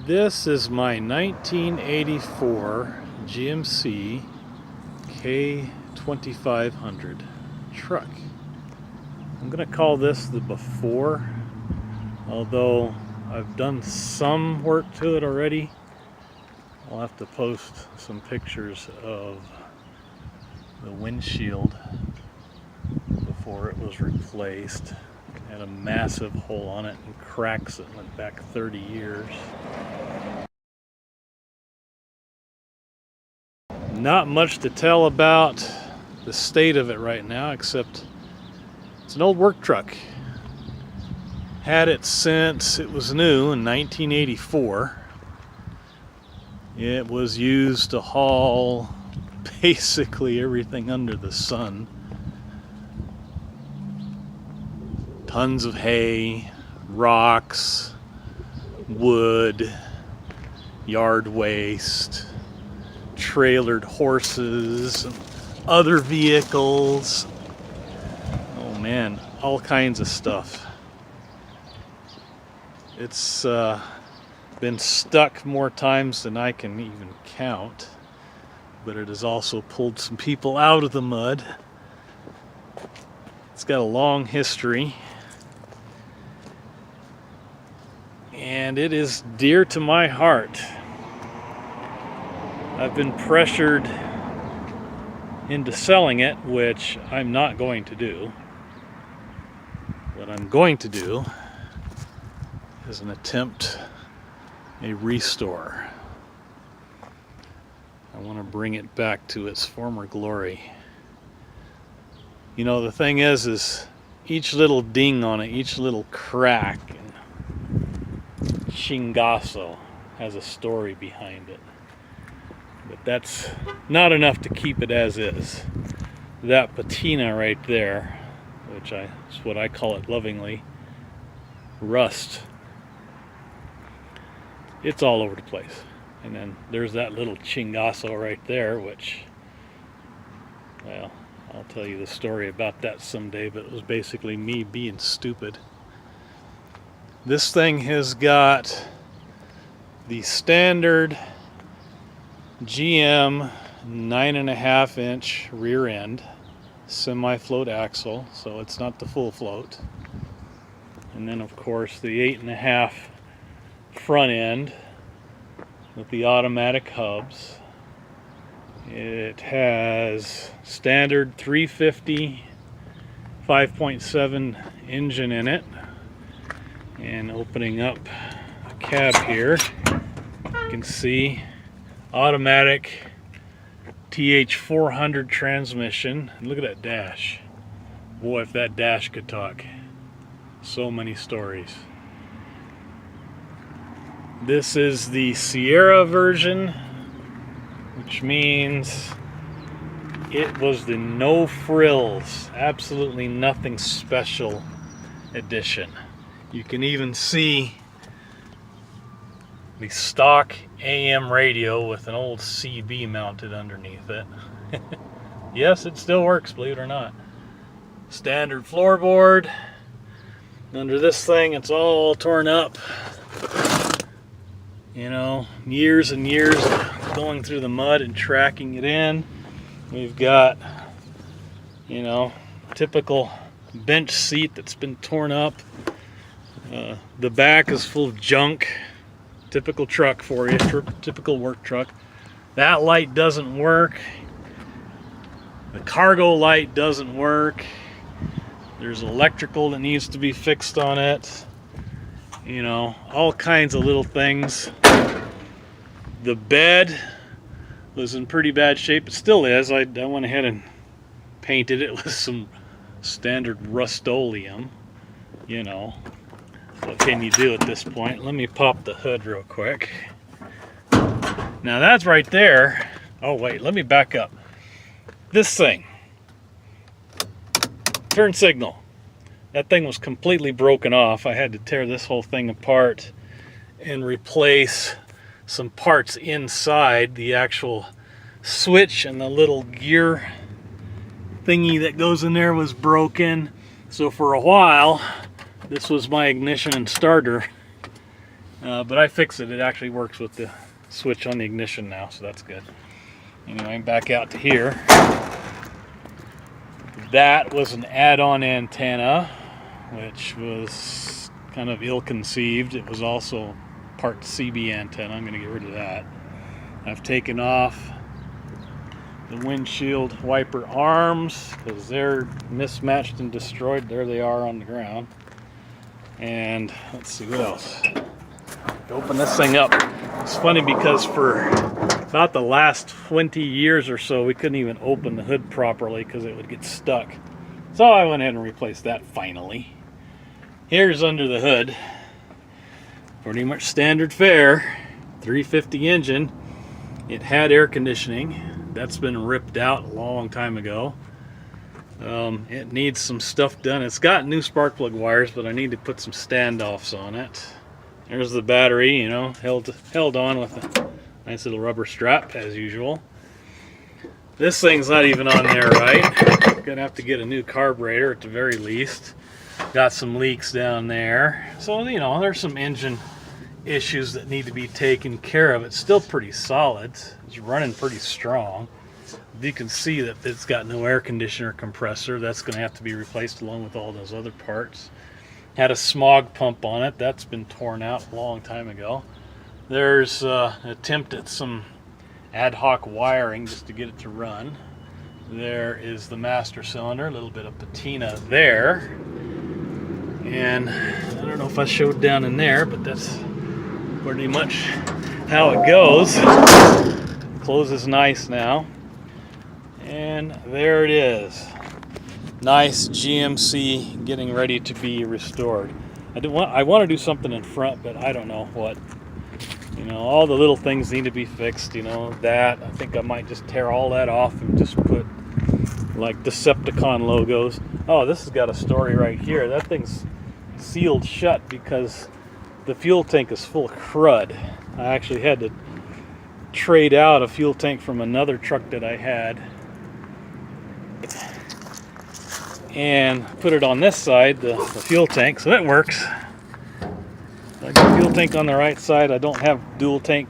This is my 1984 GMC K2500 truck. I'm going to call this the before, although I've done some work to it already. I'll have to post some pictures of the windshield before it was replaced. It had a massive hole on it and cracks that went back 30 years. Not much to tell about the state of it right now, except it's an old work truck. Had it since it was new in 1984. It was used to haul basically everything under the sun. Tons of hay, rocks, wood, yard waste, trailered horses, and other vehicles. Oh man, all kinds of stuff. It's been stuck more times than I can even count, but it has also pulled some people out of the mud. It's got a long history, and it is dear to my heart. I've been pressured into selling it, which I'm not going to do. What I'm going to do is an attempt a restore. I want to bring it back to its former glory. You know, the thing is each little ding on it, each little crack and chingazo has a story behind it. But that's not enough to keep it as is. That patina right there, which is what I call it lovingly, rust. It's all over the place. And then there's that little chingazo right there, which, well, I'll tell you the story about that someday, but it was basically me being stupid. This thing has got the standard GM 9.5-inch rear end, semi-float axle, so it's not the full float. And then of course the 8.5 front end with the automatic hubs. It has standard 350 5.7 engine in it. And opening up the cab here, you can see automatic TH400 transmission. Look at that dash. Boy, if that dash could talk. So many stories. This is the Sierra version, which means it was the no frills, absolutely nothing special edition. You can even see the stock AM radio with an old CB mounted underneath it. Yes, it still works, believe it or not. Standard floorboard. Under this thing, it's all torn up. You know, years and years of going through the mud and tracking it in. We've got, you know, typical bench seat that's been torn up. The back is full of junk. Typical truck for you, typical work truck. That light doesn't work. The cargo light doesn't work. There's electrical that needs to be fixed on it. You know, all kinds of little things. The bed was in pretty bad shape. It still is. I went ahead and painted it with some standard Rust-Oleum. You know, what can you do at this point? Let me pop the hood real quick. Now that's right there. Oh wait, let me back up. This thing, turn signal. That thing was completely broken off. I had to tear this whole thing apart and replace some parts inside. The actual switch and the little gear thingy that goes in there was broken. So for a while, this was my ignition and starter. But I fixed it. It actually works with the switch on the ignition now, so that's good. Anyway, back out to here. That was an add-on antenna, which was kind of ill-conceived. It was also part CB antenna. I'm going to get rid of that. I've taken off the windshield wiper arms because they're mismatched and destroyed. There they are on the ground. And let's see what else. Open this thing up. It's funny because for about the last 20 years or so, we couldn't even open the hood properly because it would get stuck. So I went ahead and replaced that finally. Here's under the hood. Pretty much standard fare. 350 engine. It had air conditioning. That's been ripped out a long time ago. It needs some stuff done. It's got new spark plug wires, but I need to put some standoffs on it. There's the battery, you know, held on with a nice little rubber strap as usual. This thing's not even on there right. Gonna have to get a new carburetor at the very least. Got some leaks down there. So, you know, there's some engine issues that need to be taken care of. It's still pretty solid. It's running pretty strong. You can see that it's got no air conditioner compressor. That's going to have to be replaced along with all those other parts. Had a smog pump on it. That's been torn out a long time ago. There's an attempt at some ad hoc wiring just to get it to run. There is the master cylinder, a little bit of patina there. And I don't know if I showed down in there, but that's pretty much how it goes. Closes nice now. And there it is. Nice GMC getting ready to be restored. I want to do something in front, but I don't know what. You know, all the little things need to be fixed. You know, that. I think I might just tear all that off and just put like Decepticon logos. Oh, this has got a story right here. That thing's sealed shut because the fuel tank is full of crud. I actually had to trade out a fuel tank from another truck that I had and put it on this side, the fuel tank, so it works. I got fuel tank on the right side. I don't have dual tank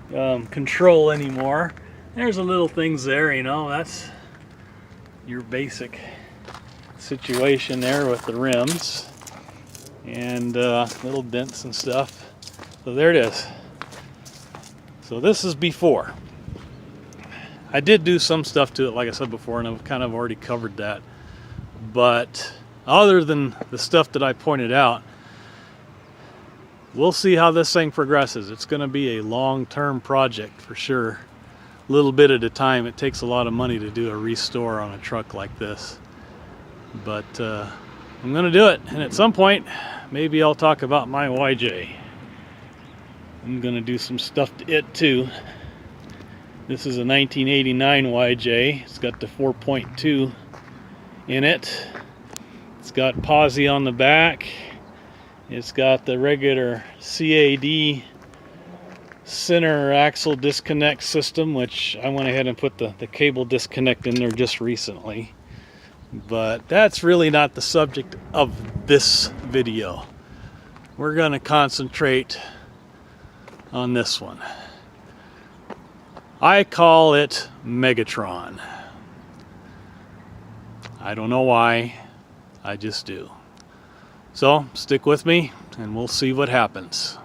control anymore. There's a little things there, you know, that's your basic situation there with the rims and little dents and stuff. So there it is. So this is before. I did do some stuff to it, like I said before, and I've kind of already covered that. But other than the stuff that I pointed out, we'll see how this thing progresses. It's going to be a long-term project for sure. A little bit at a time. It takes a lot of money to do a restore on a truck like this. But I'm going to do it. And at some point, maybe I'll talk about my YJ. I'm going to do some stuff to it too. This is a 1989 YJ. It's got the 4.2 in it. It's got posi on the back. It's got the regular CAD center axle disconnect system, which I went ahead and put the cable disconnect in there just recently. But that's really not the subject of this video. We're going to concentrate on this one. I call it Megatron. I don't know why, I just do. So stick with me and we'll see what happens.